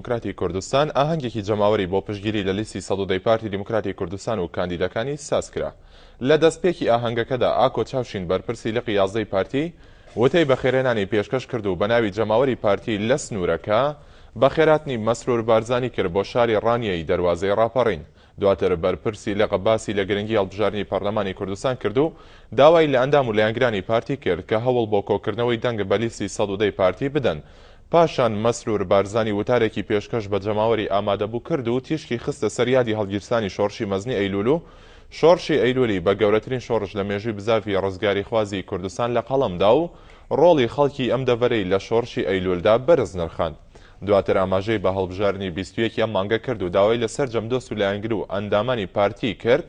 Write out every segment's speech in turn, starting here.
دیموکراتی کوردستان ئاهەنگێکی جەماوەری بۆ پشتگیری لە لیستی سەدۆدەی پارتی دیموکراتی کوردستان و کاندیدەکانی ساز کرا. لە دەستپێکی ئاهەنگەکەدا ئاکۆ چاوشین بەرپرسی لقی 11 پارتی وتەی بەخێرێنانی پێشکەش کرد و بە ناوی جەماوەری پارتی لە سنوورەکە بەخێراتنی مەسرور بارزانی کرد بۆ شاری ڕانیەی دەروازەی ڕاپەڕین. دواتر بەرپرسی لە قەباسی لە گرنگی هەڵبژاردننی پەرلەمانی کوردستان کرد و داوای لە ئەندام و لایەنگرانی پارتی کرد کە هەوڵ بۆ کۆکردنەوەی دەنگ بە لیستی سەدۆدەی پارتی بدەن. پاشان مەسرور بارزانی وتارێکی پێشکەش بە جەماوەری ئامادەبوو کرد و تیشکی خستە سەریادی هەڵگیرسانی شۆڕشی مەزنی ئەیلول و شۆڕشی ئەیلولی بە گەورەترین شۆڕش لە مێژووی بزاوی ڕزگاری خوازی کوردستان لە قەڵەمدا و ڕۆڵی خەڵکی ئەم دەڤەرەی لە شۆڕشی ئەیلولدا بەرز نرخاند. دواتر ئاماژەی بە هەڵبژاردننی 21 ئەم مانگە کرد و داوای لەسەر جەمدۆست و لایەنگر و ئەندامانی پارتی کرد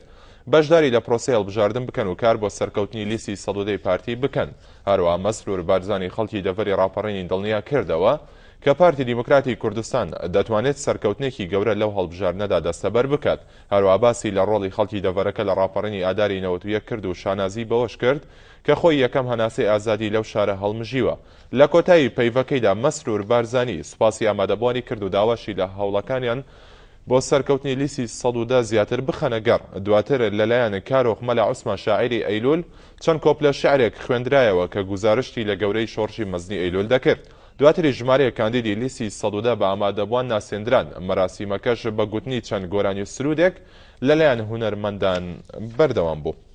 بەشداری لە پرۆسەی هەڵبژاردن بکەن و کار بۆ سەرکەوتنی لیستی سەدۆدەی پارتی بکەن. هەروەها مەسرور بارزانی خەڵکی دەڤەری ڕاپەڕینی دڵنیا کردەوە کە پارتی دیموکراتی کوردستان دەتوانێت سەرکەوتنێکی گەورە لەو هەڵبژاردنەدا دەستەبەر بکات. هەروەها باسی لە ڕۆڵی خەڵکی دەڤەرەکە لە ڕاپەڕینی ئاداری 91 کرد و شانازی بەوەش کرد کە خۆی یەکەم هەناسەی ئازادی لەو شارە هەڵمژیوە. لە کۆتایی پەیوەکەیدا مەسرور بارزانی سوپاسی ئامادەبوانی کرد و داواشی لە هەوڵەکانیان بۆ سەرکەوتنی لیستی سەدۆدە زیاتر بخەنە گەڕ. دواتر لەلایەن کارۆخ مەلا عوسمان شاعیری ئەیلول چەند کۆپلە شعرێک خوێندرایەوە کە گوزارشتی لە گەورەی شۆڕشی مەزنی ئەیلول دەکرد. دواتری ژمارەیە کاندیدی لیستی سەدۆدە بە ئامادەبووان ناسێنران. مەراسیمەکەش بە گوتنی چەند گۆرانی و سرودێک لەلایەن هونەرمەندان بەردەوام بوو.